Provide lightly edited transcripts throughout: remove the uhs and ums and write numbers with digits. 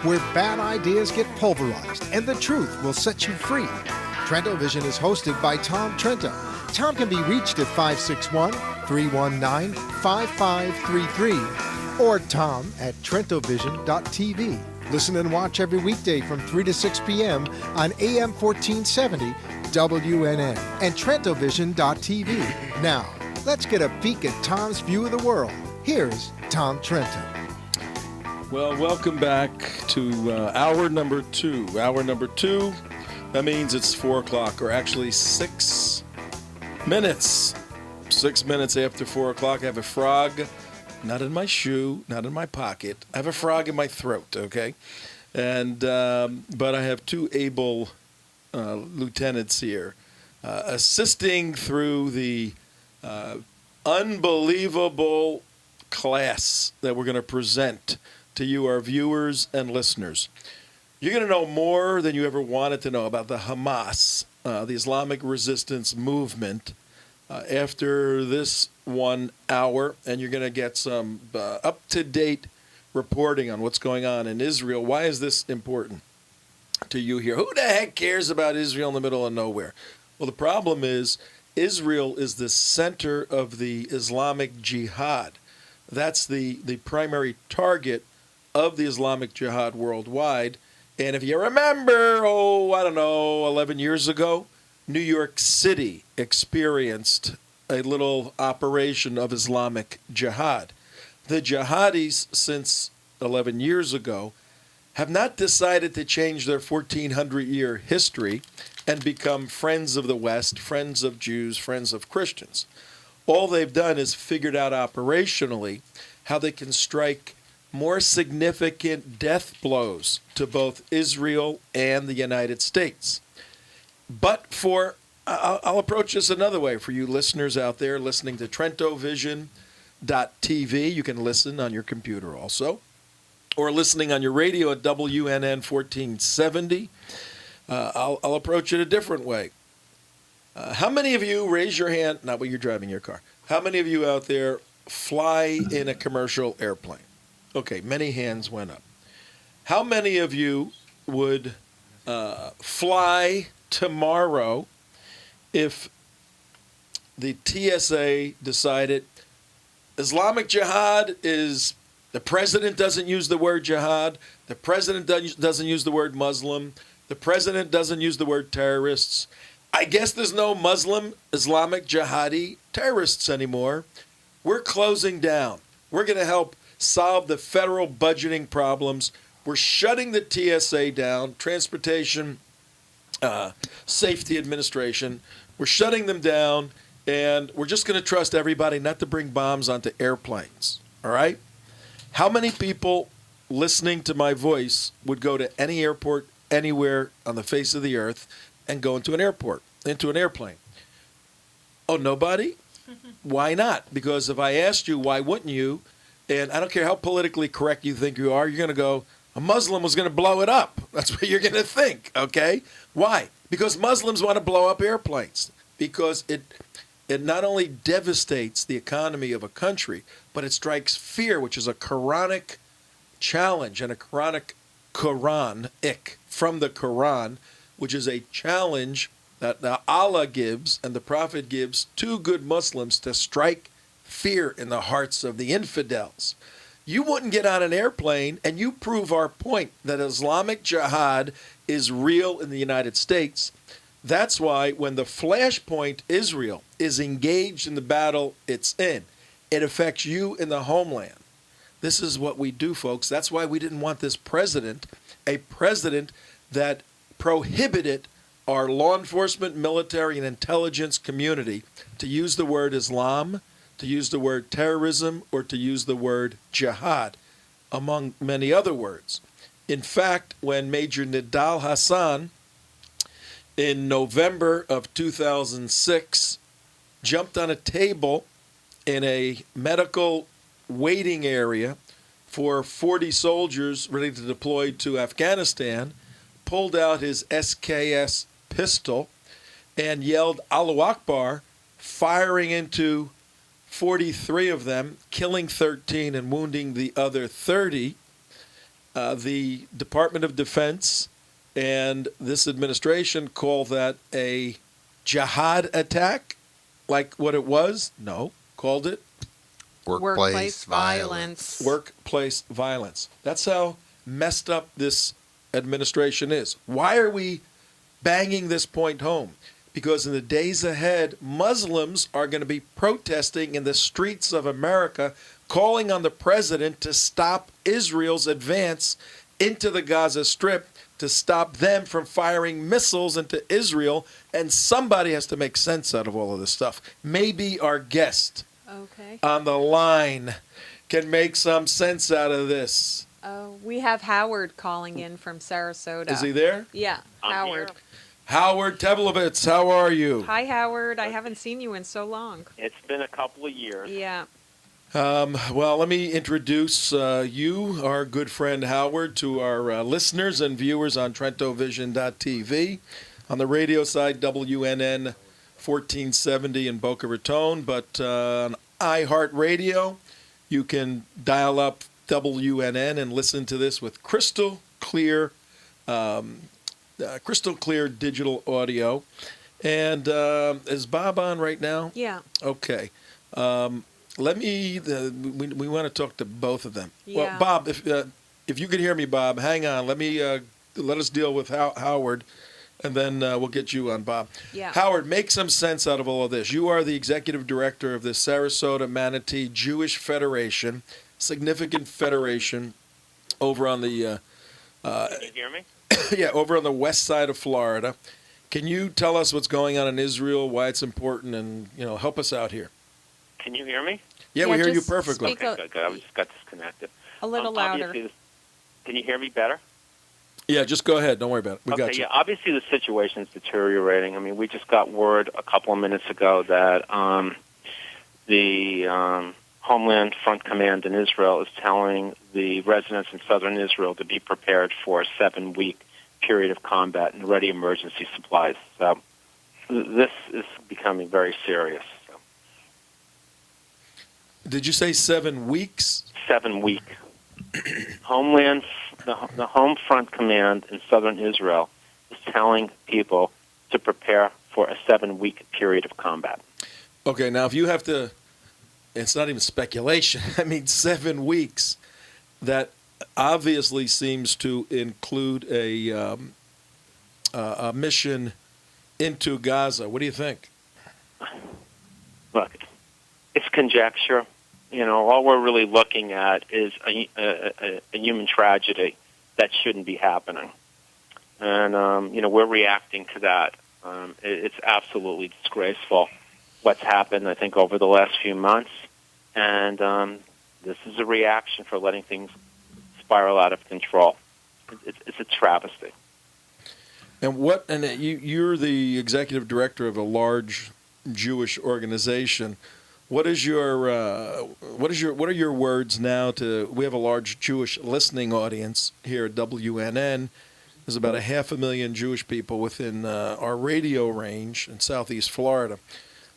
where bad ideas get pulverized and the truth will set you free. Trento Vision is hosted by Tom Trento. Tom can be reached at 561-319-5533 or Tom at trentovision.tv. Listen and watch every weekday from 3 to 6 p.m. on AM 1470 WNN and trentovision.tv. Now, let's get a peek at Tom's view of the world. Here's Tom Trento. Well, welcome back to hour number two. Hour number two, that means it's 4 o'clock, or actually 6 minutes. 6 minutes after 4 o'clock. I have a frog, not in my shoe, not in my pocket. I have a frog in my throat, okay? And but I have two able lieutenants here assisting through the unbelievable class that we're going to present to you, our viewers and listeners. You're going to know more than you ever wanted to know about the Hamas, the Islamic resistance movement, after this 1 hour, and you're going to get some up-to-date reporting on what's going on in Israel. Why is this important to you here? Who the heck cares about Israel in the middle of nowhere? Well, the problem is Israel is the center of the Islamic Jihad. That's the primary target of the Islamic Jihad worldwide. And if you remember, 11 years ago, New York City experienced a little operation of Islamic Jihad. The jihadis, since 11 years ago, have not decided to change their 1,400-year history and become friends of the West, friends of Jews, friends of Christians. All they've done is figured out operationally how they can strike more significant death blows to both Israel and the United States. But I'll approach this another way for you listeners out there listening to trentovision.tv. You can listen on your computer also, or listening on your radio at WNN 1470. I'll approach it a different way. How many of you, raise your hand, not when you're driving your car, how many of you out there fly in a commercial airplane? Okay, many hands went up. How many of you would fly tomorrow if the TSA decided Islamic Jihad is, the president doesn't use the word jihad, the president doesn't use the word Muslim, the president doesn't use the word terrorists. I guess there's no Muslim, Islamic, jihadi terrorists anymore. We're closing down. We're going to help solve the federal budgeting problems. We're shutting the TSA down, Transportation Safety Administration. We're shutting them down, and we're just going to trust everybody not to bring bombs onto airplanes, all right? How many people listening to my voice would go to any airport anywhere on the face of the earth and go into an airplane? Oh, nobody? Why not? Because if I asked you, why wouldn't you? And I don't care how politically correct you think you are, you're going to go, a Muslim was going to blow it up. That's what you're going to think, okay? Why? Because Muslims want to blow up airplanes. Because it not only devastates the economy of a country, but it strikes fear, which is a Quranic challenge and a Quranic from the Quran, which is a challenge that Allah gives and the Prophet gives to good Muslims to strike fear in the hearts of the infidels. You wouldn't get on an airplane and you prove our point that Islamic Jihad is real in the United States. That's why when the flashpoint Israel is engaged in the battle it's in, it affects you in the homeland. This is what we do, folks. That's why we didn't want this president, a president that prohibited our law enforcement, military, and intelligence community to use the word Islam, to use the word terrorism, or to use the word jihad, among many other words. In fact, when Major Nidal Hassan, in November of 2006, jumped on a table in a medical waiting area for 40 soldiers ready to deploy to Afghanistan, pulled out his SKS pistol and yelled Allahu Akbar, firing into 43 of them, killing 13 and wounding the other 30. The Department of Defense and this administration call that a jihad attack, like what it was. No, called it Workplace violence. workplace violence. That's how messed up this administration is. Why are we banging this point home? Because in the days ahead, Muslims are going to be protesting in the streets of America, calling on the president to stop Israel's advance into the Gaza Strip, to stop them from firing missiles into Israel, and somebody has to make sense out of all of this stuff. Maybe our guest on the line can make some sense out of this. We have Howard calling in from Sarasota. Is he there? Yeah, I'm Howard. here. Howard Teblovitz, how are you? Hi, Howard. I haven't seen you in so long. It's been a couple of years. Yeah. Well, let me introduce you, our good friend Howard, to our listeners and viewers on TrentoVision.tv. On the radio side, WNN 1470 in Boca Raton, but on iHeartRadio, you can dial up WNN and listen to this with crystal clear digital audio. And is Bob on right now? Yeah. Okay. Let me. We want to talk to both of them. Yeah. Well, Bob, if you could hear me, Bob, hang on. Let us deal with Howard, and then we'll get you on, Bob. Yeah. Howard, make some sense out of all of this. You are the executive director of the Sarasota Manatee Jewish Federation, significant federation, over on the. Can you hear me? Yeah, over on the west side of Florida. Can you tell us what's going on in Israel, why it's important, and help us out here? Can you hear me? Yeah, we hear you just perfectly. speak Okay, good. I just got disconnected. a little louder. Can you hear me better? Yeah, just go ahead. Don't worry about it. We got you. Yeah. Obviously, the situation's deteriorating. I mean, we just got word a couple of minutes ago that the Homeland Front Command in Israel is telling the residents in southern Israel to be prepared for a 7-week period of combat and ready emergency supplies. So this is becoming very serious. So. Did you say 7 weeks? 7-week. The Home Front Command in southern Israel is telling people to prepare for a 7-week period of combat. Okay, now if you have to, it's not even speculation. I mean, 7 weeks. That obviously seems to include a mission into Gaza. What do you think? Look, it's conjecture. All we're really looking at is a human tragedy that shouldn't be happening. And, we're reacting to that. It's absolutely disgraceful what's happened, I think, over the last few months. And this is a reaction for letting things spiral out of control. It's a travesty. And you're the executive director of a large Jewish organization. What are your words now to? We have a large Jewish listening audience here at WNN. There's about 500,000 Jewish people within our radio range in Southeast Florida.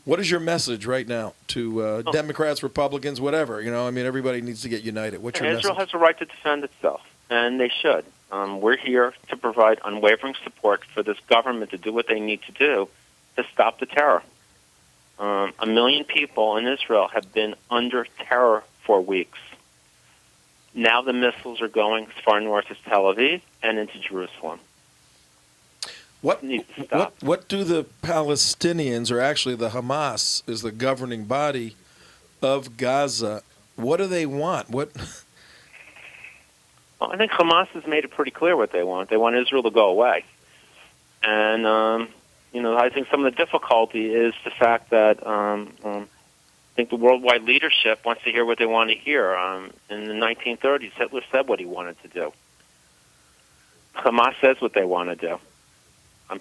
What is your message right now to Democrats, Republicans, whatever? Everybody needs to get united. What's your Israel message? has a right to defend itself, and they should. We're here to provide unwavering support for this government to do what they need to do to stop the terror. 1 million people in Israel have been under terror for weeks. Now the missiles are going as far north as Tel Aviv and into Jerusalem. What needs to stop? What do the Palestinians, or actually the Hamas, is the governing body of Gaza? What do they want? What? Well, I think Hamas has made it pretty clear what they want. They want Israel to go away. And, I think some of the difficulty is the fact that I think the worldwide leadership wants to hear what they want to hear. In the 1930s, Hitler said what he wanted to do. Hamas says what they want to do.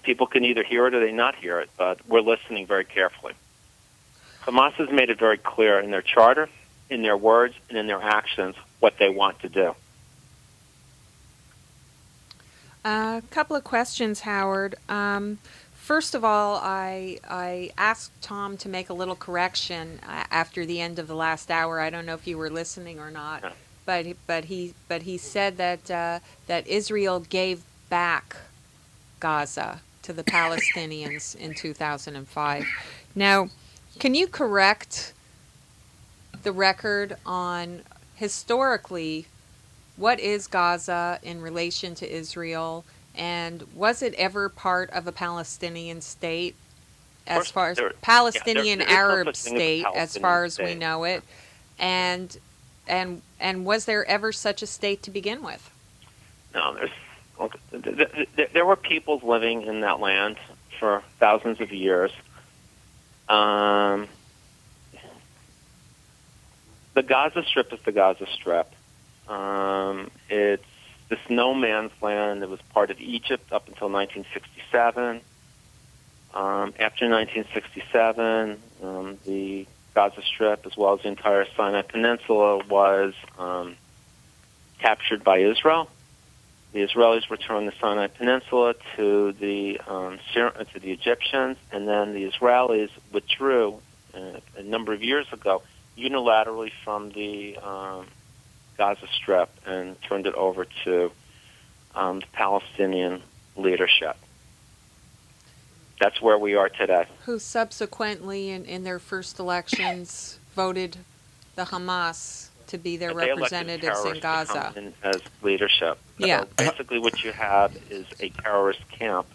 People can either hear it or they not hear it, but we're listening very carefully. Hamas has made it very clear in their charter, in their words, and in their actions what they want to do. A couple of questions, Howard. First of all, I asked Tom to make a little correction after the end of the last hour. I don't know if you were listening or not. he said that Israel gave back Gaza to the Palestinians in 2005. Now, can you correct the record on historically what is Gaza in relation to Israel, and was it ever part of a Palestinian state, as far as Palestinian Arab state, as far as we know it, and was there ever such a state to begin with? No, there were peoples living in that land for thousands of years. The Gaza Strip is the Gaza Strip. It's this no man's land. It was part of Egypt up until 1967. After 1967, the Gaza Strip, as well as the entire Sinai Peninsula, was captured by Israel. The Israelis returned the Sinai Peninsula to the Egyptians, and then the Israelis withdrew a number of years ago unilaterally from the Gaza Strip and turned it over to the Palestinian leadership. That's where we are today. Who subsequently, in their first elections, voted the Hamas to be their representatives in Gaza. To come in as leadership. Yeah. So basically what you have is a terrorist camp,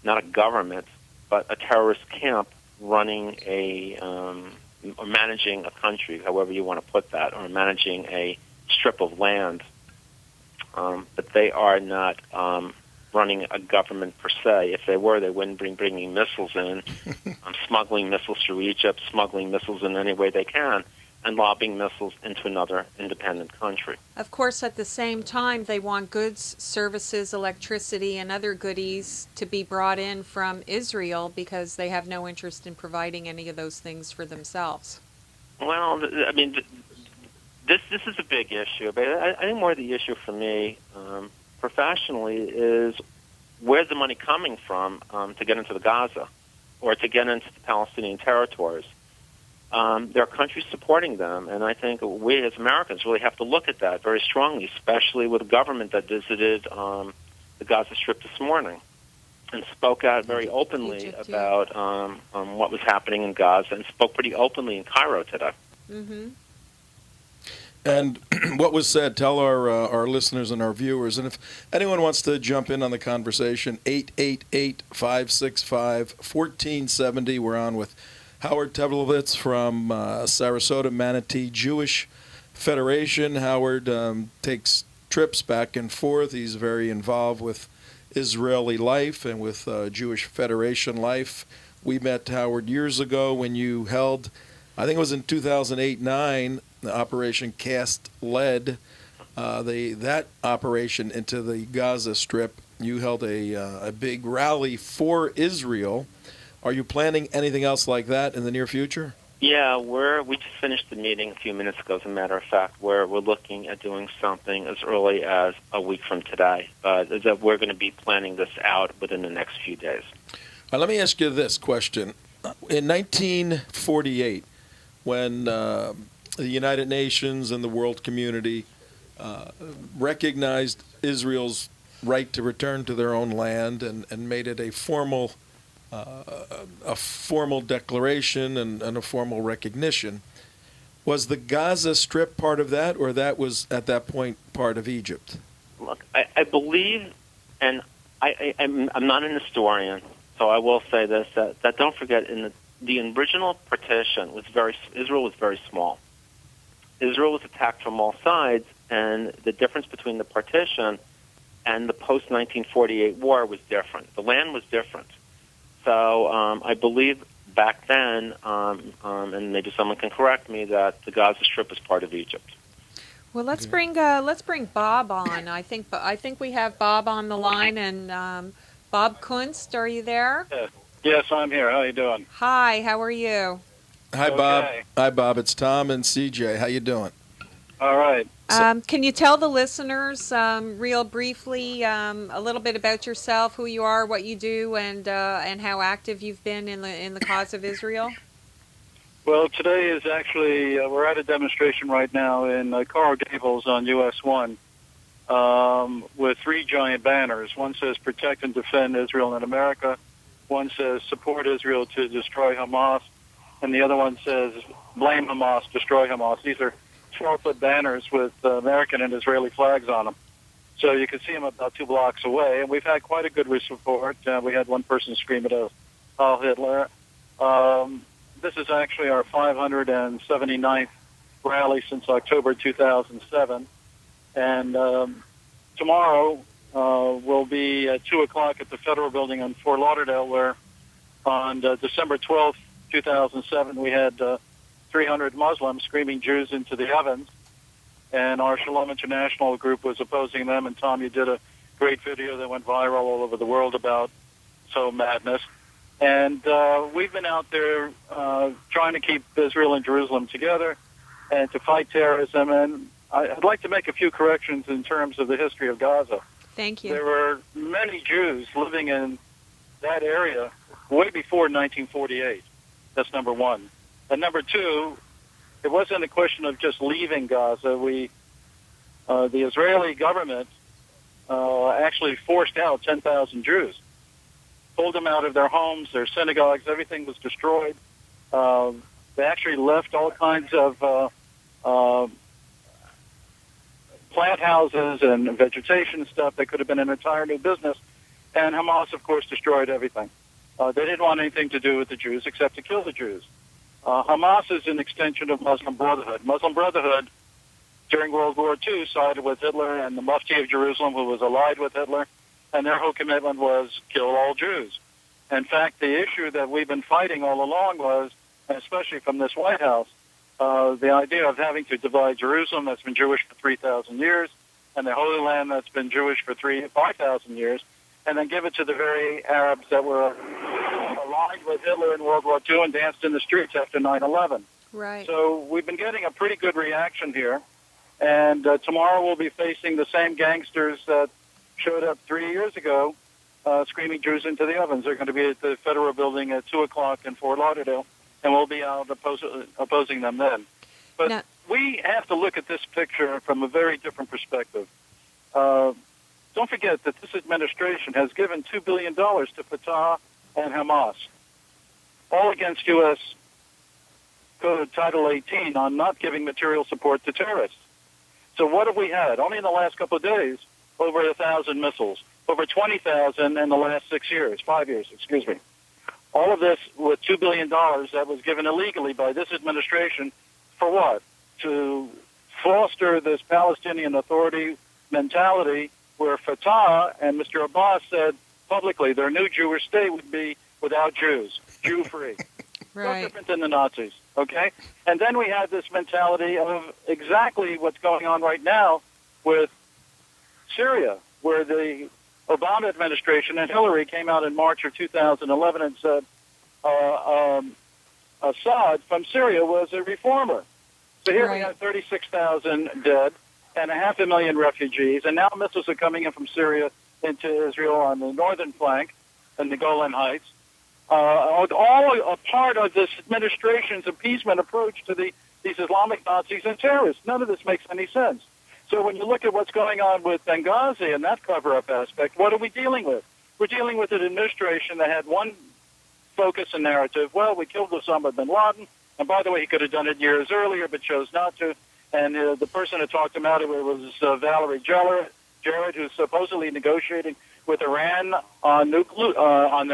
not a government, but a terrorist camp running or managing a country, however you want to put that, or managing a strip of land. But they are not running a government per se. If they were, they wouldn't be bringing missiles in, smuggling missiles through Egypt, smuggling missiles in any way they can, and lobbing missiles into another independent country. Of course, at the same time, they want goods, services, electricity, and other goodies to be brought in from Israel because they have no interest in providing any of those things for themselves. Well, I mean, this is a big issue, but I think more the issue for me professionally is where's the money coming from to get into the Gaza or to get into the Palestinian territories. There are countries supporting them, and I think we as Americans really have to look at that very strongly, especially with a government that visited the Gaza Strip this morning and spoke out very openly Egypt, about what was happening in Gaza, and spoke pretty openly in Cairo today. Mm-hmm. And what was said, tell our listeners and our viewers, and if anyone wants to jump in on the conversation, 888-565-1470. We're on with Howard Tevlowitz from Sarasota Manatee Jewish Federation. Howard takes trips back and forth. He's very involved with Israeli life and with Jewish Federation life. We met Howard years ago when you held, I think it was in 2008-9, Operation Cast Lead, that operation into the Gaza Strip. You held a big rally for Israel. Are you planning anything else like that in the near future? Yeah, we just finished the meeting a few minutes ago, as a matter of fact, where we're looking at doing something as early as a week from today. That we're going to be planning this out within the next few days. Let me ask you this question. In 1948, when the United Nations and the world community recognized Israel's right to return to their own land and made it a formal declaration and a formal recognition. Was the Gaza Strip part of that, or that was at that point part of Egypt? Look, I believe, and I'm not an historian, so I will say this: that don't forget, in the original partition Israel was very small. Israel was attacked from all sides, and the difference between the partition and the post-1948 war was different. The land was different. So I believe back then, and maybe someone can correct me, that the Gaza Strip was part of Egypt. Well, let's bring Bob on. I think we have Bob on the line, and Bob Kunst, are you there? Yes, I'm here. How you doing? Hi, how are you? Hi, Bob. Hi, Bob. It's Tom and CJ. How you doing? All right. Can you tell the listeners, real briefly, a little bit about yourself, who you are, what you do, and how active you've been in the cause of Israel? Well, today is actually, we're at a demonstration right now in Coral Gables on US 1 with three giant banners. One says protect and defend Israel and America. One says support Israel to destroy Hamas. And the other one says blame Hamas, destroy Hamas. These are 12-foot banners with American and Israeli flags on them. So you can see them about 2 blocks away. And we've had quite a good support. We had one person scream at us, Heil Hitler. This is actually our 579th rally since October 2007. And tomorrow will be at 2 o'clock at the Federal Building in Fort Lauderdale, where on December 12th, 2007, we had 300 Muslims screaming Jews into the heavens. And our Shalom International group was opposing them. And, Tom, you did a great video that went viral all over the world about madness. And we've been out there trying to keep Israel and Jerusalem together and to fight terrorism. And I'd like to make a few corrections in terms of the history of Gaza. Thank you. There were many Jews living in that area way before 1948. That's number one. And number two, it wasn't a question of just leaving Gaza. The Israeli government actually forced out 10,000 Jews, pulled them out of their homes, their synagogues, everything was destroyed. They actually left all kinds of plant houses and vegetation stuff that could have been an entire new business. And Hamas, of course, destroyed everything. They didn't want anything to do with the Jews except to kill the Jews. Hamas is an extension of Muslim Brotherhood. Muslim Brotherhood, during World War II, sided with Hitler and the Mufti of Jerusalem, who was allied with Hitler, and their whole commitment was kill all Jews. In fact, the issue that we've been fighting all along was, especially from this White House, the idea of having to divide Jerusalem, that's been Jewish for 3,000 years, and the Holy Land, that's been Jewish for 5,000 years, and then give it to the very Arabs that were aligned with Hitler in World War II and danced in the streets after 9/11. Right. So we've been getting a pretty good reaction here, and tomorrow we'll be facing the same gangsters that showed up 3 years ago screaming Jews into the ovens. They're going to be at the Federal Building at 2 o'clock in Fort Lauderdale, and we'll be out opposing them then. But now, we have to look at this picture from a very different perspective. Don't forget that this administration has given $2 billion to Fatah and Hamas, all against U.S. Code Title 18 on not giving material support to terrorists. So what have we had? Only in the last couple of days, over 1,000 missiles, over 20,000 in the last 5 years, excuse me. All of this with $2 billion that was given illegally by this administration for what? To foster this Palestinian Authority mentality where Fatah and Mr. Abbas said publicly their new Jewish state would be without Jews, Jew-free. No right. different than the Nazis, okay? And then we have this mentality of exactly what's going on right now with Syria, where the Obama administration and Hillary came out in March of 2011 and said Assad from Syria was a reformer. So here we have 36,000 dead and 500,000 refugees, and now missiles are coming in from Syria into Israel on the northern flank and the Golan Heights. All a part of this administration's appeasement approach to these Islamic Nazis and terrorists. None of this makes any sense. So when you look at what's going on with Benghazi and that cover-up aspect, what are we dealing with? We're dealing with an administration that had one focus and narrative. Well, we killed Osama bin Laden, and by the way, he could have done it years earlier, but chose not to. And the person who talked him out of it was Valerie Jarrett, who's supposedly negotiating with Iran on their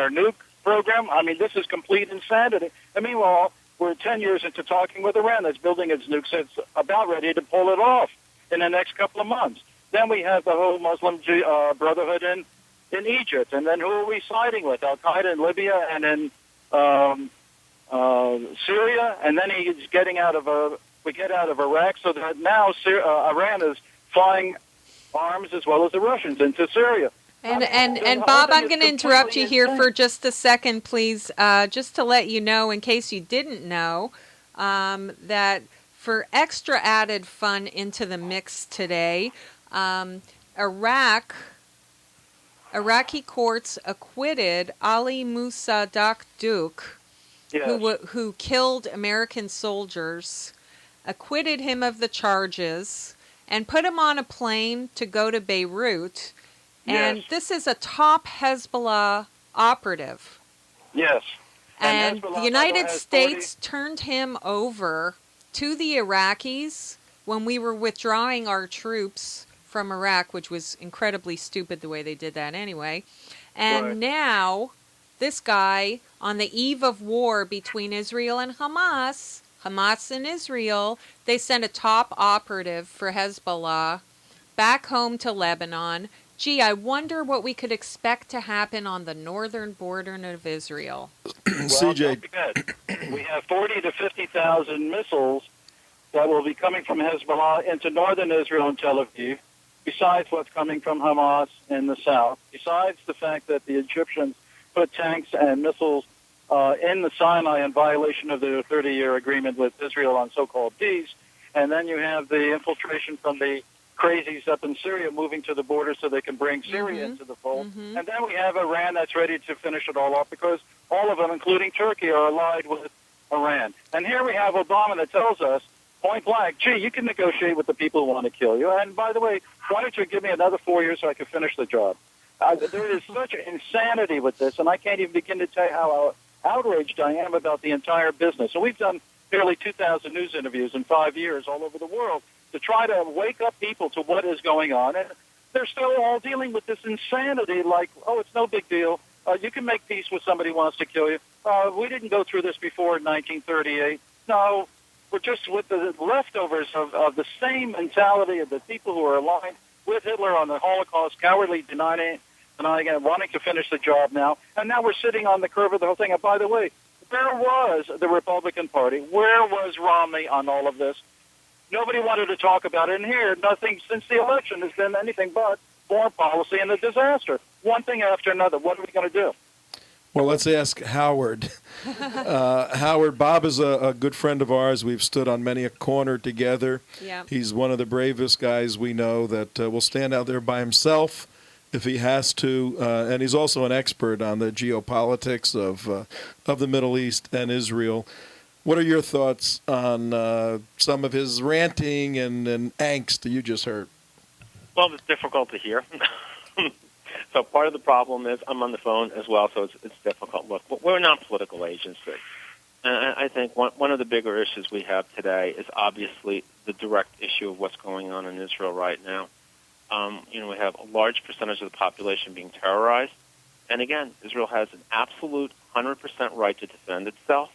nuke program. I mean, this is complete insanity. And meanwhile, we're 10 years into talking with Iran that's building its nukes. It's about ready to pull it off in the next couple of months. Then we have the whole Muslim Brotherhood in Egypt. And then who are we siding with? Al-Qaeda in Libya and in Syria. And then he's getting out of we get out of Iraq, so that now Iran is flying arms as well as the Russians into Syria. And Bob, I'm going to interrupt you here for just a second, please, just to let you know, in case you didn't know, that for extra added fun into the mix today, Iraqi courts acquitted Ali Musaddiq Yes. who killed American soldiers, acquitted him of the charges, and put him on a plane to go to Beirut. Yes. And this is a top Hezbollah operative. Yes. And Hezbollah, the by the way, United has States turned him over to the Iraqis when we were withdrawing our troops from Iraq, which was incredibly stupid the way they did that anyway. And Right. now, this guy, on the eve of war between Israel and Hamas and Israel, they sent a top operative for Hezbollah back home to Lebanon. Gee, I wonder what we could expect to happen on the northern border of Israel. Well, CJ, don't forget, we have 40 to 50,000 missiles that will be coming from Hezbollah into northern Israel and Tel Aviv, besides what's coming from Hamas in the south, besides the fact that the Egyptians put tanks and missiles in the Sinai in violation of their 30-year agreement with Israel on so-called peace, and then you have the infiltration from the crazies up in Syria moving to the border so they can bring Syria into the fold. And then we have Iran that's ready to finish it all off because all of them, including Turkey, are allied with Iran. And here we have Obama that tells us, point blank, gee, you can negotiate with the people who want to kill you. And by the way, why don't you give me another 4 years so I can finish the job? There is such insanity with this, and I can't even begin to tell you how outraged I am about the entire business. So we've done nearly 2,000 news interviews in 5 years all over the world to try to wake up people to what is going on. And they're still all dealing with this insanity like, oh, it's no big deal. You can make peace with somebody who wants to kill you. We didn't go through this before in 1938. No, we're just with the leftovers of the same mentality of the people who are aligned with Hitler on the Holocaust, cowardly denying it, wanting to finish the job now. And now we're sitting on the curve of the whole thing. And by the way, where was the Republican Party? Where was Romney on all of this? Nobody wanted to talk about it. And here, nothing since the election has been anything but foreign policy and a disaster. One thing after another. What are we going to do? well, let's ask Howard. Howard, Bob is a good friend of ours. We've stood on many a corner together. Yeah. He's one of the bravest guys we know that will stand out there by himself if he has to, and he's also an expert on the geopolitics of the Middle East and Israel. What are your thoughts on some of his ranting and angst that you just heard? Well, it's difficult to hear. So part of the problem is I'm on the phone as well, so it's difficult. Look, we're not political agency. And I think one of the bigger issues we have today is obviously the direct issue of what's going on in Israel right now. We have a large percentage of the population being terrorized. And again, Israel has an absolute 100% right to defend itself.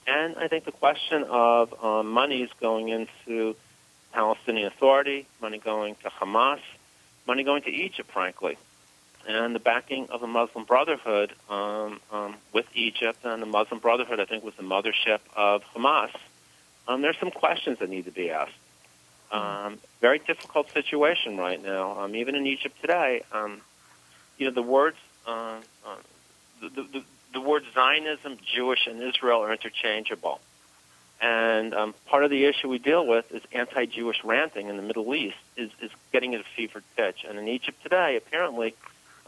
And I think the question of monies going into Palestinian Authority, money going to Hamas, money going to Egypt, frankly, and the backing of the Muslim Brotherhood with Egypt, and the Muslim Brotherhood, I think, was the mothership of Hamas. There's some questions that need to be asked. Very difficult situation right now. Even in Egypt today, the words the words Zionism, Jewish, and Israel are interchangeable. And part of the issue we deal with is anti-Jewish ranting in the Middle East is getting at a fevered pitch. And in Egypt today, apparently,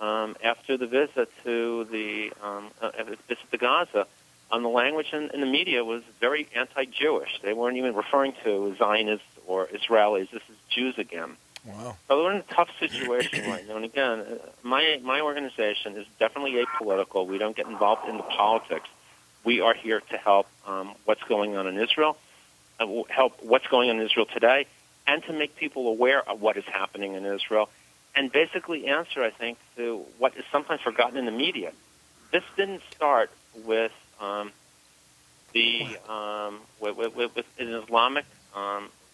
after the visit to Gaza, the language in the media was very anti-Jewish. They weren't even referring to Zionists or Israelis. This is Jews again. Wow. So we're in a tough situation right now. And again, my organization is definitely apolitical. We don't get involved in the politics. We are here to help what's going on in Israel, help what's going on in Israel today, and to make people aware of what is happening in Israel, and basically answer, I think, to what is sometimes forgotten in the media. This didn't start with with an Islamic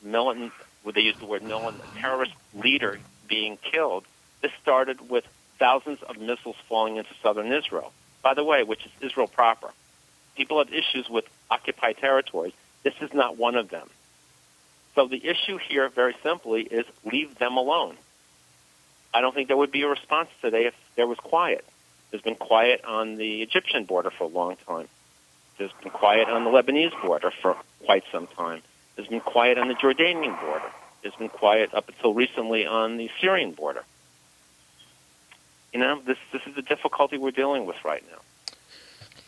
militant, where they use the word militant, terrorist leader being killed. This started with thousands of missiles falling into southern Israel, by the way, which is Israel proper. People have issues with occupied territories. This is not one of them. So the issue here, very simply, is leave them alone. I don't think there would be a response today if there was quiet. There's been quiet on the Egyptian border for a long time. There's been quiet on the Lebanese border for quite some time. There's been quiet on the Jordanian border. There's been quiet up until recently on the Syrian border. This is the difficulty we're dealing with right now.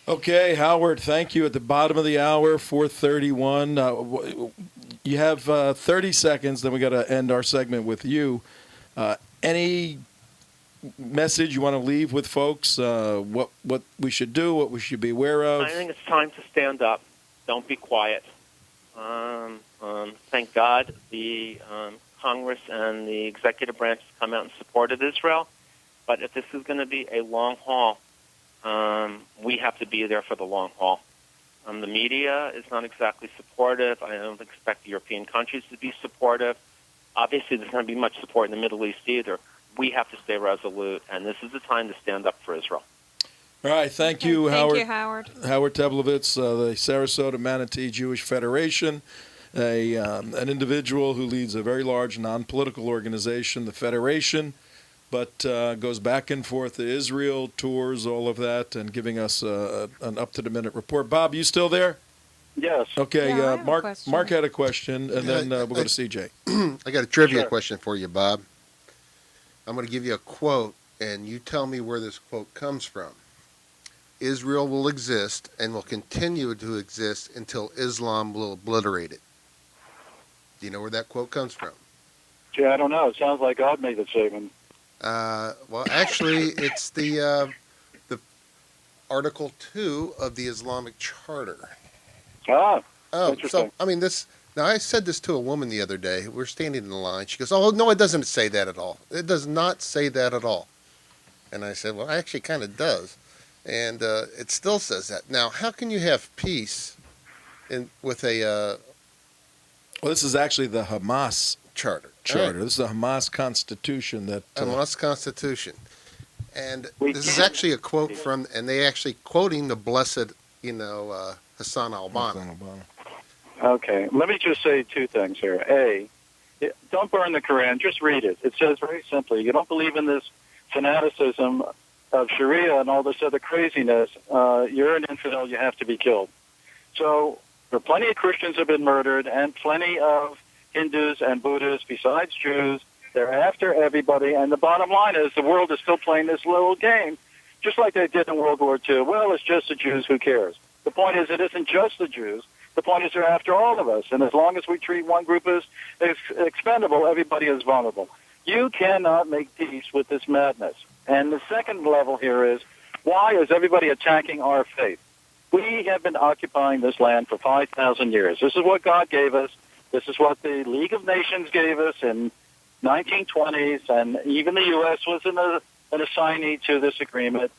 Okay, Howard, thank you. At the bottom of the hour, 4:31. You have 30 seconds, then we got to end our segment with you. Any message you want to leave with folks? What we should do, what we should be aware of? I think it's time to stand up. Don't be quiet. Thank God the Congress and the executive branch has come out and supported Israel. But if this is going to be a long haul, we have to be there for the long haul. The media is not exactly supportive. I don't expect the European countries to be supportive. Obviously, there's not going to be much support in the Middle East either. We have to stay resolute, and this is the time to stand up for Israel. All right, thank you, Thank Howard. you, Howard. Howard Teblowitz, the Sarasota Manatee Jewish Federation, an individual who leads a very large non-political organization, the Federation, but goes back and forth to Israel, tours, all of that, and giving us an up-to-the-minute report. Bob, you still there? Yes. Okay, Yeah, I have a Mark. question. Mark had a question, and then we'll go to CJ. I got a trivia Sure. question for you, Bob. I'm going to give you a quote, and you tell me where this quote comes from. Israel will exist and will continue to exist until Islam will obliterate it. Do you know where that quote comes from? Gee, I don't know. It sounds like God made the statement. Well, actually, it's the Article 2 of the Islamic Charter. Ah, Oh, Interesting. so, I mean, this. Now, I said this to a woman the other day. We're standing in the line. She goes, "Oh, no, it doesn't say that at all. It does not say that at all." And I said, "Well, actually, kind of does." And it still says that. Now, how can you have peace with a Well, this is actually the Hamas charter? charter. This is the Hamas constitution that. Hamas Constitution. And We this is can't- actually a quote from, and they actually quoting the blessed, Hassan al-Banna. Okay, let me just say two things here. A, don't burn the Quran, just read it. It says very simply, you don't believe in this fanaticism of Sharia and all this other craziness, you're an infidel, you have to be killed. So there are plenty of Christians have been murdered and plenty of Hindus and Buddhists besides Jews. They're after everybody, and the bottom line is the world is still playing this little game, just like they did in World War II. Well, it's just the Jews, who cares? The point is it isn't just the Jews. The point is they're after all of us, and as long as we treat one group as expendable, everybody is vulnerable. You cannot make peace with this madness. And the second level here is, why is everybody attacking our faith? We have been occupying this land for 5,000 years. This is what God gave us. This is what the League of Nations gave us in 1920s, and even the U.S. was an assignee to this agreement.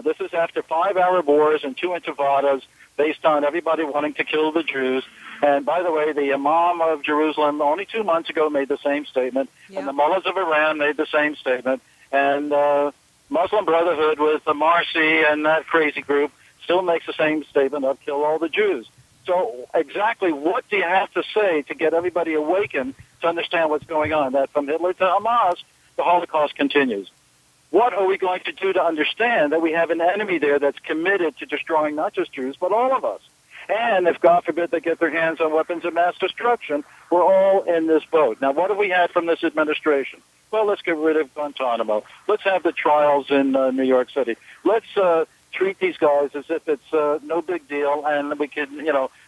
This is after 5 Arab wars and 2 intifadas based on everybody wanting to kill the Jews. And by the way, the Imam of Jerusalem only 2 months ago made the same statement, and the mullahs of Iran made the same statement, and Muslim Brotherhood with the Marsi and that crazy group still makes the same statement of kill all the Jews. So exactly what do you have to say to get everybody awakened to understand what's going on? That from Hitler to Hamas, the Holocaust continues. What are we going to do to understand that we have an enemy there that's committed to destroying not just Jews, but all of us? And if, God forbid, they get their hands on weapons of mass destruction, we're all in this boat. Now, what have we had from this administration? Well, let's get rid of Guantanamo. Let's have the trials in New York City. Let's treat these guys as if it's no big deal, and we can,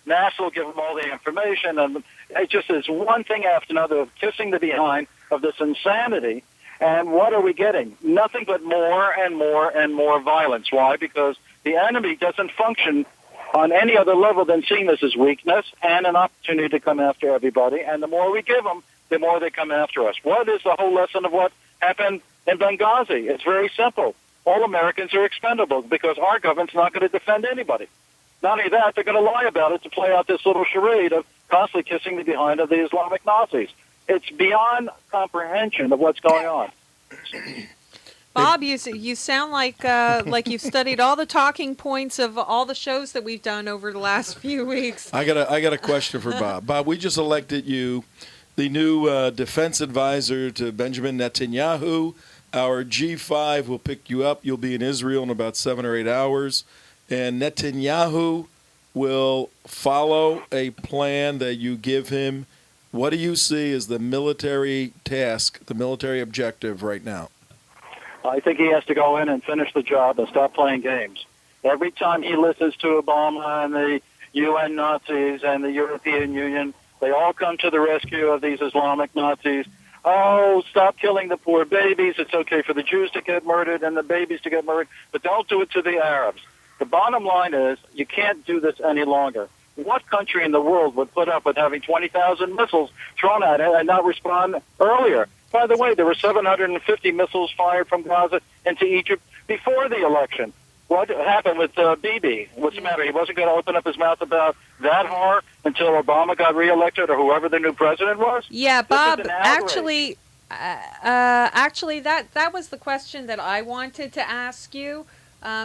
NASA will give them all the information. And it just is one thing after another of kissing the behind of this insanity. And what are we getting? Nothing but more and more and more violence. Why? Because the enemy doesn't function on any other level than seeing this as weakness and an opportunity to come after everybody. And the more we give them, the more they come after us. What is the whole lesson of what happened in Benghazi? It's very simple. All Americans are expendable because our government's not going to defend anybody. Not only that, they're going to lie about it to play out this little charade of constantly kissing the behind of the Islamic Nazis. It's beyond comprehension of what's going on. Bob, you sound like you've studied all the talking points of all the shows that we've done over the last few weeks. I got a question for Bob. Bob, we just elected you the new defense advisor to Benjamin Netanyahu. Our G5 will pick you up. You'll be in Israel in about 7 or 8 hours. And Netanyahu will follow a plan that you give him. What do you see as the military task, the military objective right now? I think he has to go in and finish the job and stop playing games. Every time he listens to Obama and the UN Nazis and the European Union, they all come to the rescue of these Islamic Nazis. Oh, stop killing the poor babies. It's okay for the Jews to get murdered and the babies to get murdered, but don't do it to the Arabs. The bottom line is you can't do this any longer. What country in the world would put up with having 20,000 missiles thrown at it and not respond earlier? By the way, there were 750 missiles fired from Gaza into Egypt before the election. What happened with Bibi? What's the matter? He wasn't going to open up his mouth about that horror until Obama got reelected or whoever the new president was? Yeah, This is Bob, an outrage. actually, that was the question that I wanted to ask you,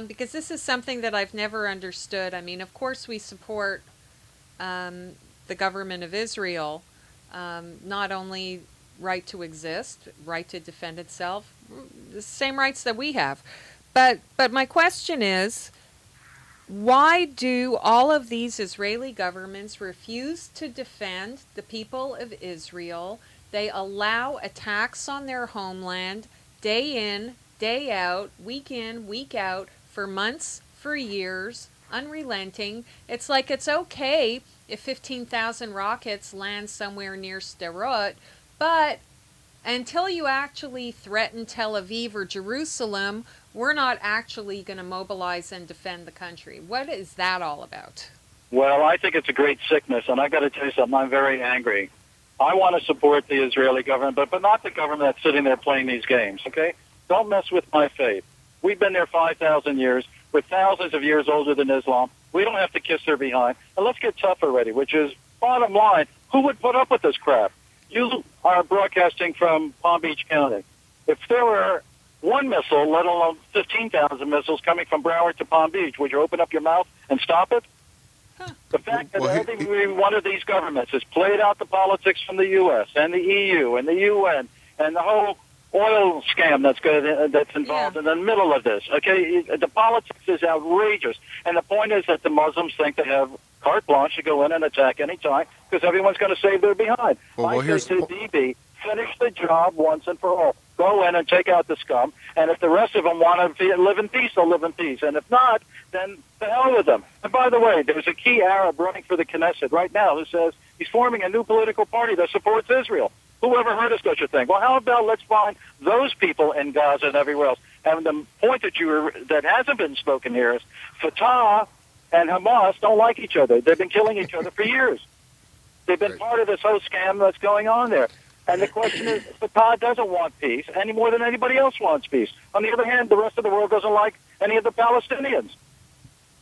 because this is something that I've never understood. I mean, of course we support the government of Israel, not only right to exist, right to defend itself, the same rights that we have. But my question is, why do all of these Israeli governments refuse to defend the people of Israel? They allow attacks on their homeland day in, day out, week out, for months, for years, unrelenting. It's like it's okay if 15,000 rockets land somewhere near Sderot, but until you actually threaten Tel Aviv or Jerusalem, we're not actually going to mobilize and defend the country. What is that all about? Well, I think it's a great sickness, and I got to tell you something. I'm very angry. I want to support the Israeli government, but not the government that's sitting there playing these games, okay? Don't mess with my faith. We've been there 5,000 years. We're thousands of years older than Islam. We don't have to kiss their behind. And let's get tough already, which is, bottom line, who would put up with this crap? You are broadcasting from Palm Beach County. If there were one missile, let alone 15,000 missiles coming from Broward to Palm Beach, would you open up your mouth and stop it? The fact that every one of these governments has played out the politics from the U.S. and the EU and the UN and the whole oil scam that's involved in the middle of this. Okay, the politics is outrageous, and the point is that the Muslims think they have carte blanche to go in and attack any time because everyone's going to save their behind. I say to DB, finish the job once and for all. Go in and take out the scum, and if the rest of them want to live in peace, they'll live in peace. And if not, then the hell with them. And by the way, there's a key Arab running for the Knesset right now who says he's forming a new political party that supports Israel. Who ever heard of such a thing? Well, how about let's find those people in Gaza and everywhere else? And the point that hasn't been spoken here is Fatah and Hamas don't like each other. They've been killing each other for years. They've been part of this whole scam that's going on there. And the question is, Fatah doesn't want peace any more than anybody else wants peace. On the other hand, the rest of the world doesn't like any of the Palestinians.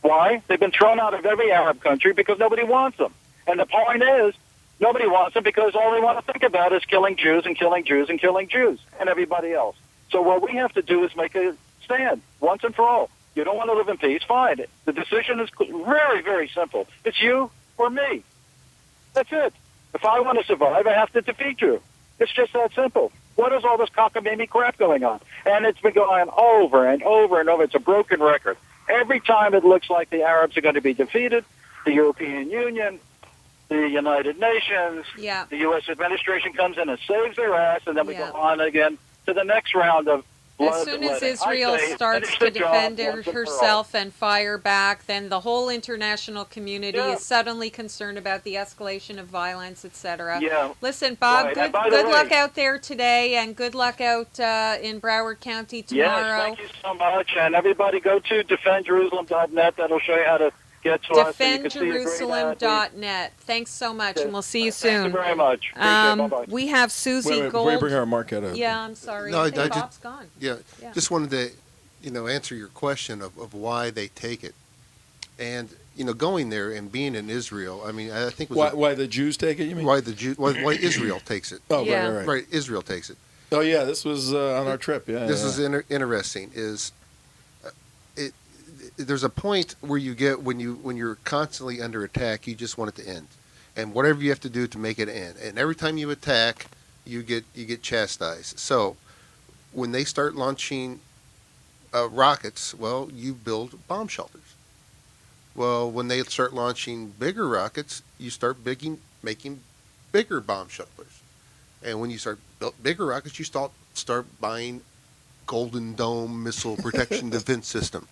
Why? They've been thrown out of every Arab country because nobody wants them. And the point is, nobody wants them because all they want to think about is killing Jews and killing Jews and killing Jews and everybody else. So what we have to do is make a stand once and for all. You don't want to live in peace? Fine. The decision is very, very simple. It's you or me. That's it. If I want to survive, I have to defeat you. It's just that simple. What is all this cockamamie crap going on? And it's been going on over and over and over. It's a broken record. Every time it looks like the Arabs are going to be defeated, the European Union, the United Nations, the U.S. administration comes in and saves their ass, and then we go on again to the next round of blood. As soon as Israel starts to defend herself and fire back, then the whole international community is suddenly concerned about the escalation of violence, etc. Yeah. Listen, Bob, good luck out there today, and good luck out in Broward County tomorrow. Yes, thank you so much. And everybody go to defendjerusalem.net. That'll show you how to get to us. Defendjerusalem.net. Thanks so much, and we'll see you soon. Thank you very much. Bye-bye. We have Susie Gold. Before you bring our Marquette out. Yeah, I'm sorry. No, I think I Bob's gone. Yeah, just wanted to, answer your question of why they take it. And, going there and being in Israel, I mean, I think it was why the Jews take it, you mean? why Israel takes it. Oh, Yeah. right. Right, Israel takes it. Oh, yeah, this was on our trip, yeah. This is interesting, is there's a point where you get when you're constantly under attack, you just want it to end. And whatever you have to do to make it end. And every time you attack, you get chastised. So when they start launching rockets, well, you build bomb shelters. Well, when they start launching bigger rockets, you start making bigger bomb shelters. And when you start bigger rockets, you start buying Golden Dome missile protection defense system.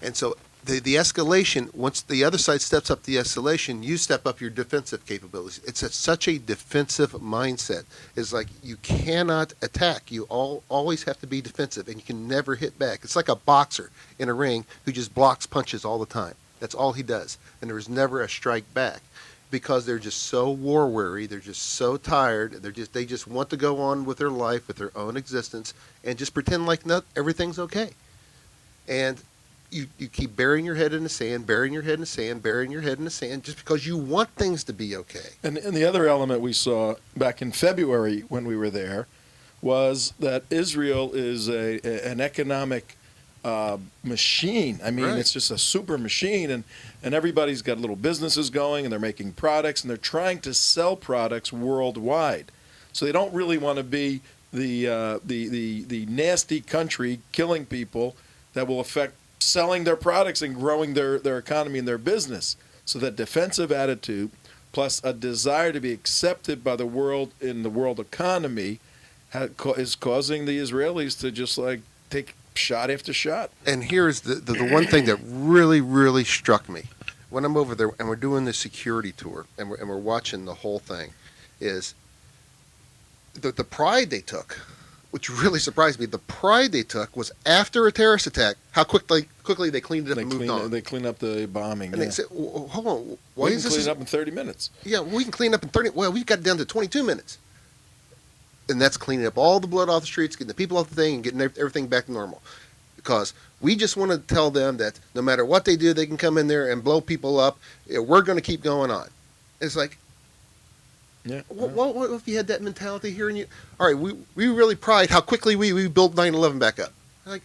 And so the escalation, once the other side steps up the escalation, you step up your defensive capabilities. It's such a defensive mindset. It's like you cannot attack. You always have to be defensive, and you can never hit back. It's like a boxer in a ring who just blocks punches all the time. That's all he does, and there is never a strike back because they're just so war weary. They're just so tired. They just want to go on with their life, with their own existence, and just pretend like everything's okay. And you keep burying your head in the sand, burying your head in the sand, burying your head in the sand, just because you want things to be okay. And the other element we saw back in February when we were there was that Israel is an economic machine. I mean, Right. It's just a super machine, and everybody's got little businesses going, and they're making products, and they're trying to sell products worldwide. So they don't really want to be the nasty country killing people that will affect selling their products and growing their economy and their business. So that defensive attitude plus a desire to be accepted by the world in the world economy is causing the Israelis to just like take shot after shot. And here's the one thing that really, really struck me. When I'm over there and we're doing the security tour and we're watching the whole thing, is the pride they took, which really surprised me. The pride they took was after a terrorist attack, how quickly they cleaned it up and moved on. They clean up the bombing. And they said, hold on, why we is can this? clean it up in 30 minutes. Yeah, we can clean up in 30. Well, we've got it down to 22 minutes. And that's cleaning up all the blood off the streets, getting the people off the thing, and getting everything back to normal. Because we just want to tell them that no matter what they do, they can come in there and blow people up. We're going to keep going on. It's like, Yeah. what if you had that mentality here? And all right, we really pride how quickly we built 9/11 back up. Like,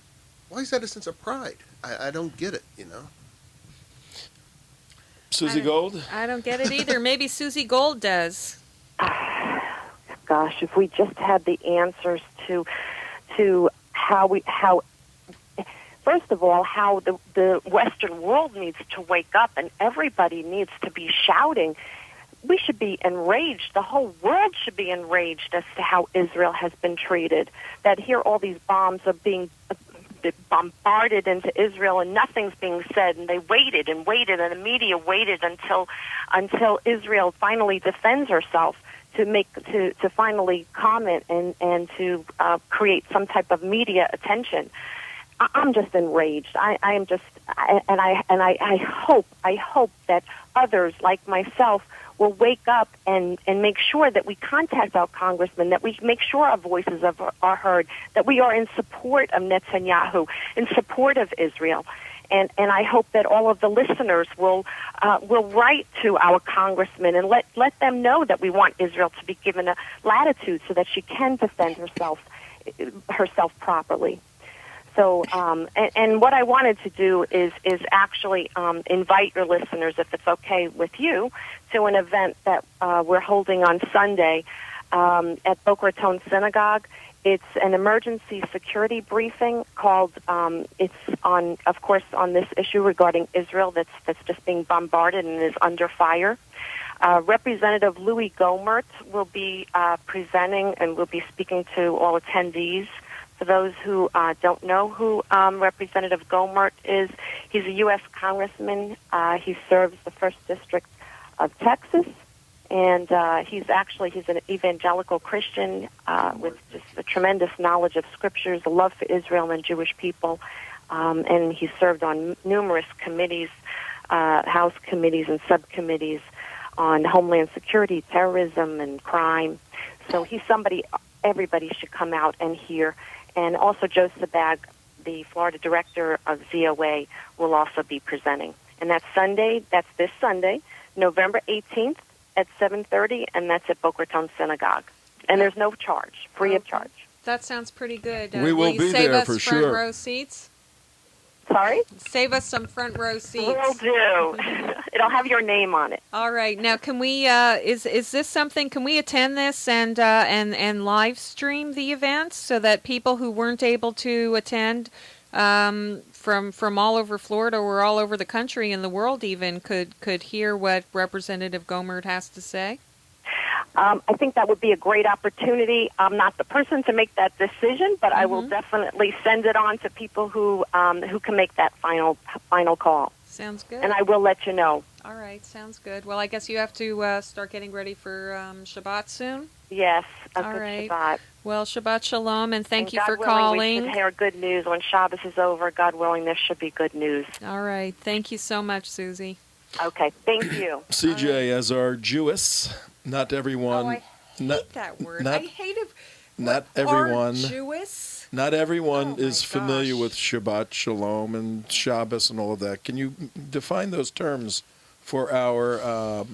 why is that a sense of pride? I don't get it, Susie Gold? I don't get it either. Maybe Susie Gold does. Gosh, if we just had the answers to how first of all, how the Western world needs to wake up and everybody needs to be shouting. We should be enraged. The whole world should be enraged as to how Israel has been treated. That here all these bombs are being bombarded into Israel and nothing's being said. And they waited and waited, and the media waited until Israel finally defends herself to finally comment and to create some type of media attention. I'm just enraged. I hope that others like myself will wake up and make sure that we contact our congressmen, that we make sure our voices are heard, that we are in support of Netanyahu, in support of Israel. And I hope that all of the listeners will write to our congressmen and let them know that we want Israel to be given a latitude so that she can defend herself properly. So, and what I wanted to do is actually invite your listeners, if it's okay with you, to an event that we're holding on Sunday at Boca Raton Synagogue. It's an emergency security briefing called, it's on, of course, on this issue regarding Israel that's just being bombarded and is under fire. Representative Louis Gohmert will be presenting and will be speaking to all attendees. For those who don't know who Representative Gohmert is, he's a U.S. congressman. He serves the 1st District of Texas, and he's an evangelical Christian with just a tremendous knowledge of scriptures, a love for Israel and Jewish people, and he served on numerous committees, House committees and subcommittees on Homeland Security, terrorism, and crime. So he's somebody everybody should come out and hear. And also Joe Sabag, the Florida director of ZOA, will also be presenting. And that's this Sunday, November 18th at 7:30, and that's at Boca Raton Synagogue. And there's no charge, free of charge. That sounds pretty good. We will you be save there us for front sure. row seats? Sorry? Save us some front row seats. Will do. It'll have your name on it. All right. Now, can we? Is this something? Can we attend this and live stream the event so that people who weren't able to attend from all over Florida or all over the country and the world even could hear what Representative Gohmert has to say? I think that would be a great opportunity. I'm not the person to make that decision, but I will definitely send it on to people who can make that final call. Sounds good. And I will let you know. All right, sounds good. Well, I guess you have to start getting ready for Shabbat soon. Yes, a All good right. Shabbat. Well, Shabbat Shalom, and thank And you God for willing, calling. we should hear good news when Shabbos is over. God willing, there should be good news. All right. Thank you so much, Susie. Okay, thank you. CJ, as our Jewess, not everyone. Oh, I hate not, that word. not- I hate it. not everyone. Arduous? Not everyone Oh, is my familiar gosh. with Shabbat Shalom and Shabbos and all of that. Can you define those terms for our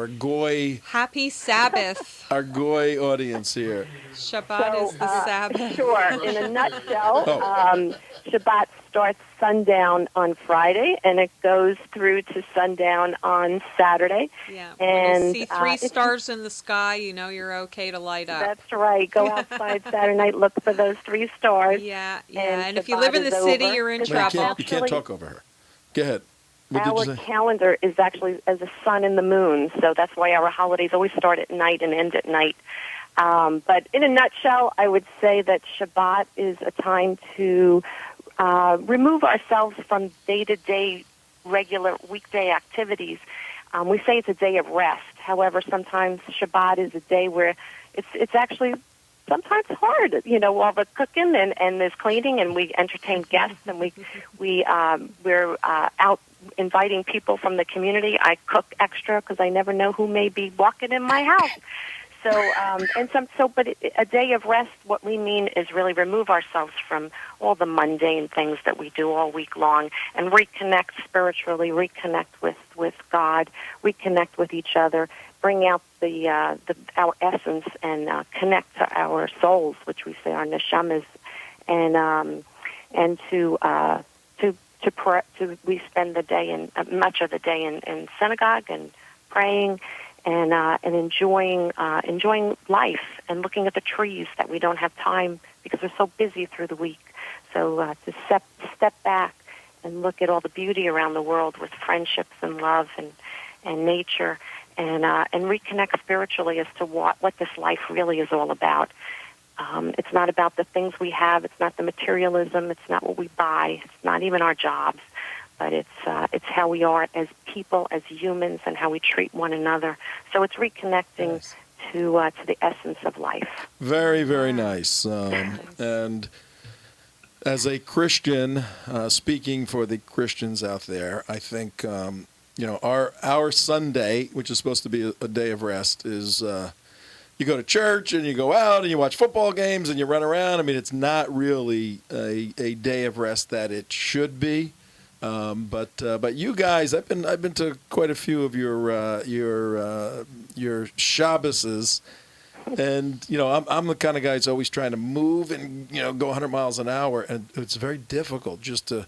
goy Happy Sabbath. audience here? Shabbat is the Sabbath. Sure. In a nutshell, Oh. Shabbat starts sundown on Friday, and it goes through to sundown on Saturday. Yeah. And when you see three it's- stars in the sky, you know you're okay to light up. That's right. Go outside Saturday night, look for those 3 stars. Yeah, yeah. And And if you Shabbat live in the is city, over. you're in Because Wait, you trouble. can't talk over her. Go ahead. What did Our you say? calendar is actually as the sun and the moon, so that's why our holidays always start at night and end at night. But in a nutshell, I would say that Shabbat is a time to remove ourselves from day-to-day regular weekday activities. We say it's a day of rest. However, sometimes Shabbat is a day where it's actually sometimes hard, while we're cooking and there's cleaning and we entertain guests and we're out inviting people from the community. I cook extra because I never know who may be walking in my house. But a day of rest, what we mean is really remove ourselves from all the mundane things that we do all week long and reconnect spiritually, reconnect with God, reconnect with each other, bring out our essence and connect to our souls, which we say our neshamas, and we spend the day much of the day in synagogue and praying and enjoying life and looking at the trees that we don't have time because we're so busy through the week. So to step back and look at all the beauty around the world with friendships and love and nature and reconnect spiritually as to what this life really is all about. It's not about the things we have. It's not the materialism. It's not what we buy. It's not even our jobs. But it's how we are as people, as humans, and how we treat one another. So it's reconnecting to the essence of life. Very, very nice. And as a Christian, speaking for the Christians out there, I think our Sunday, which is supposed to be a day of rest, is you go to church and you go out and you watch football games and you run around. I mean, it's not really a day of rest that it should be. But you guys, I've been to quite a few of your Shabboses, and I'm the kind of guy who's always trying to move and go 100 miles an hour, and it's very difficult just to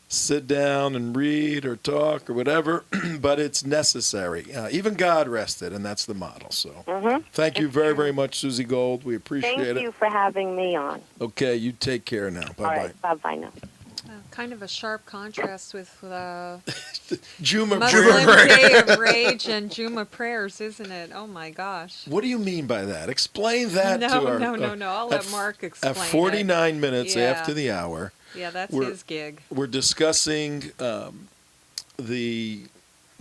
sit down and read or talk or whatever. But it's necessary. Even God rested, and that's the model. So thank you very, very much, Susie Gold. We appreciate it. Thank you for having me on. Okay, you take care now. Bye All right, bye now. Kind of a sharp contrast with Juma Muslim prayer. Day of Rage and Juma prayers, isn't it? Oh my gosh. What do you mean by that? Explain that to our... No. I'll let Mark explain At 49 minutes Yeah. after the hour, Yeah, that's his gig. we're discussing the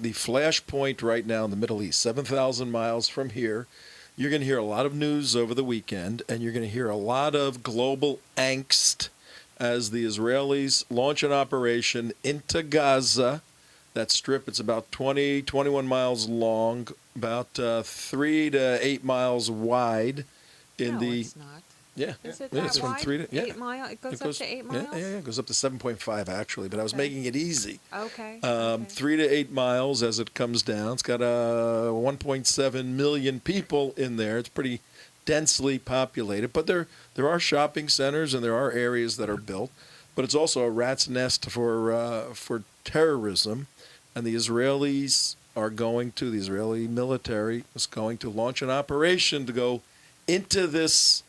flashpoint right now in the Middle East, 7,000 miles from here. You're going to hear a lot of news over the weekend, and you're going to hear a lot of global angst as the Israelis launch an operation into Gaza. That strip, it's about 21 miles long, about 3 to 8 miles wide. It's not. Yeah, Is it yeah, that it's from wide? 3 to 8 miles? It goes up to 8 miles? Yeah, it goes up to 7.5 actually, but I was making it easy. Okay. 3 to 8 miles as it comes down. It's got 1.7 million people in there. It's pretty densely populated, but there are shopping centers and there are areas that are built. But it's also a rat's nest for terrorism, and the Israeli military is going to launch an operation to go into this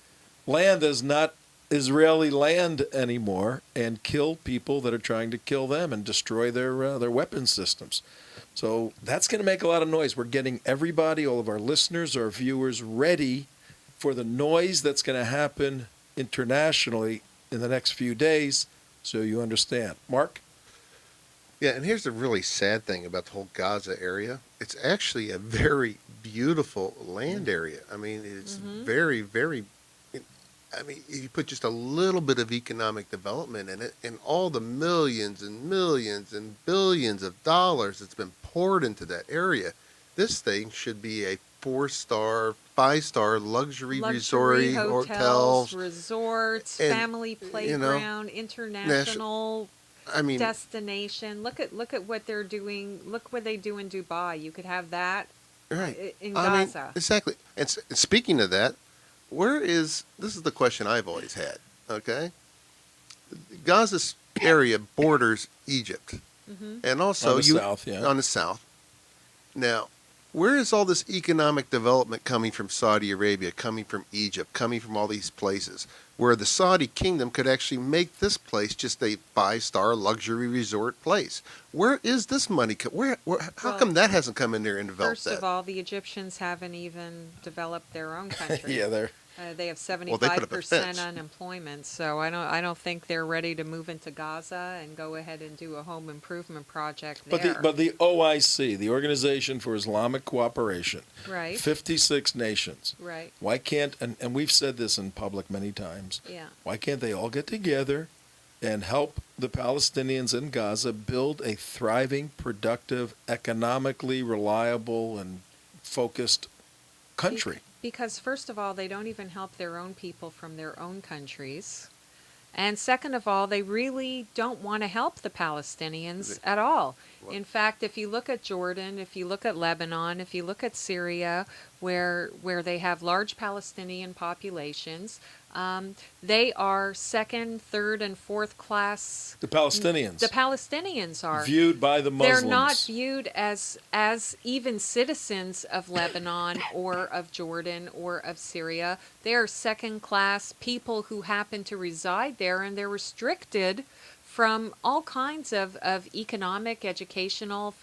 land that's not Israeli land anymore and kill people that are trying to kill them and destroy their weapon systems. So that's going to make a lot of noise. We're getting everybody, all of our listeners, our viewers, ready for the noise that's going to happen internationally in the next few days, so you understand. Mark? Yeah, and here's the really sad thing about the whole Gaza area. It's actually a very beautiful land area. I mean, it's very, very. I mean, you put just a little bit of economic development in it, and all the millions and millions and billions of dollars that's been poured into that area, this thing should be a 4-star, 5-star luxury resort, hotels, resorts, and, family playground, international destination. Look at what they're doing. Look what they do in Dubai. You could have that in Gaza. I mean, exactly. And speaking of that, this is the question I've always had, okay? Gaza's area borders Egypt. And also on the south. Now, where is all this economic development coming from Saudi Arabia, coming from Egypt, coming from all these places, where the Saudi kingdom could actually make this place just a 5-star luxury resort place? Where is this money? How come that hasn't come in there and developed that? First of all, the Egyptians haven't even developed their own country. Yeah, they have 75% unemployment, so I don't think they're ready to move into Gaza and go ahead and do a home improvement project there. But the OIC, the Organization for Islamic Cooperation, right, 56 nations. Right. Why can't, and we've said this in public many times, why can't they all get together and help the Palestinians in Gaza build a thriving, productive, economically reliable, and focused country? Because first of all, they don't even help their own people from their own countries. And second of all, they really don't want to help the Palestinians at all. In fact, if you look at Jordan, if you look at Lebanon, if you look at Syria, where they have large Palestinian populations, they are second, third, and fourth class. The Palestinians. The Palestinians are viewed by the Muslims. They're not viewed as even citizens of Lebanon or of Jordan or of Syria. They are second-class people who happen to reside there, and they're restricted from all kinds of economic, educational,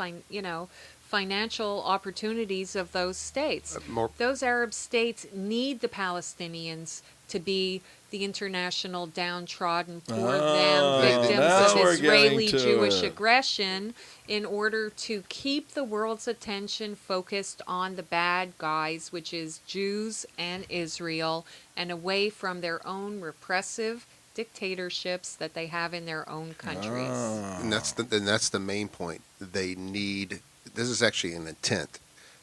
financial opportunities of those states. Those Arab states need the Palestinians to be the international downtrodden, poor them victims of Israeli Jewish aggression in order to keep the world's attention focused on the bad guys, which is Jews and Israel, and away from their own repressive dictatorships that they have in their own countries. And that's the main point. They need, this is actually an intent.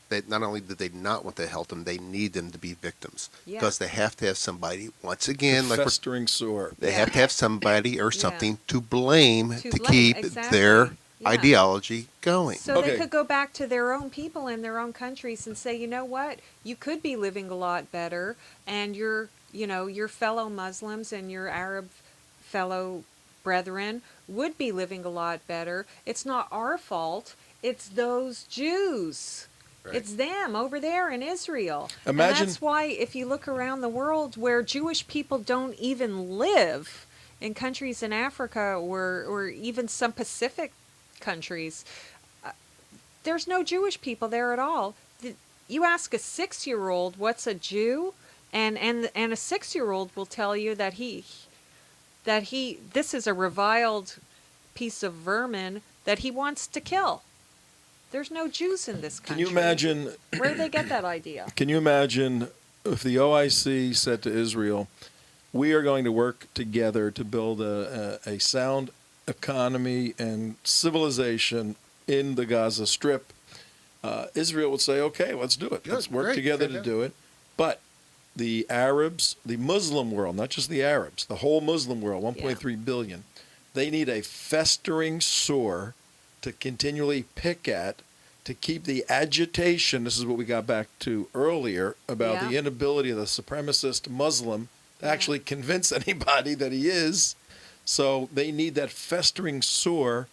That not only do they not want to help them, they need them to be victims. Because they have to have somebody, once again, like festering sore. They have to have somebody or something to blame to keep their ideology going. So they could go back to their own people in their own countries and say, you know what, you could be living a lot better, and your fellow Muslims and your Arab fellow brethren would be living a lot better. It's not our fault. It's those Jews. Right. It's them over there in Israel. And that's why if you look around the world where Jewish people don't even live, in countries in Africa or even some Pacific countries, there's no Jewish people there at all. You ask a 6-year-old what's a Jew, and a 6-year-old will tell you that this is a reviled piece of vermin that he wants to kill. There's no Jews in this country. Can you imagine? Where did they get that idea? Can you imagine if the OIC said to Israel, we are going to work together to build a sound economy and civilization in the Gaza Strip? Israel would say, okay, let's do it. Let's work together to do it. But the Arabs, the Muslim world, not just the Arabs, the whole Muslim world, 1.3 billion, they need a festering sore to continually pick at, to keep the agitation. This is what we got back to earlier about the inability of the supremacist Muslim to actually convince anybody that he is. So they need that festering sore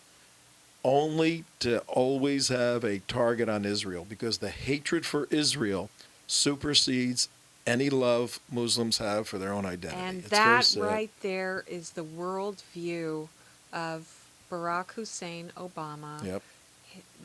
only to always have a target on Israel, because the hatred for Israel supersedes any love Muslims have for their own identity. And that right there is the world view of Barack Hussein Obama,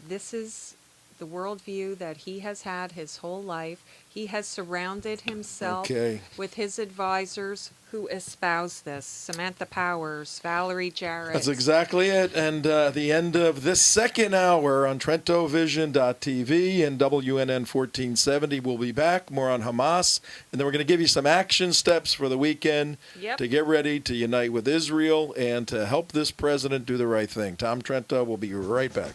This is the worldview that he has had his whole life. He has surrounded himself Okay. with his advisors who espouse this. Samantha Powers, Valerie Jarrett. That's exactly it. And the end of this second hour on TrentoVision.tv and WNN 1470. We'll be back, more on Hamas. And then we're going to give you some action steps for the weekend to get ready to unite with Israel and to help this president do the right thing. Tom Trento will be right back.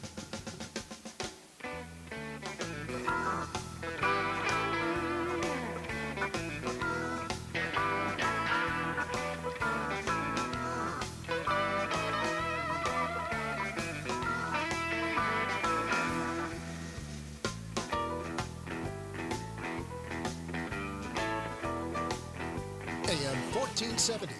AM 1470.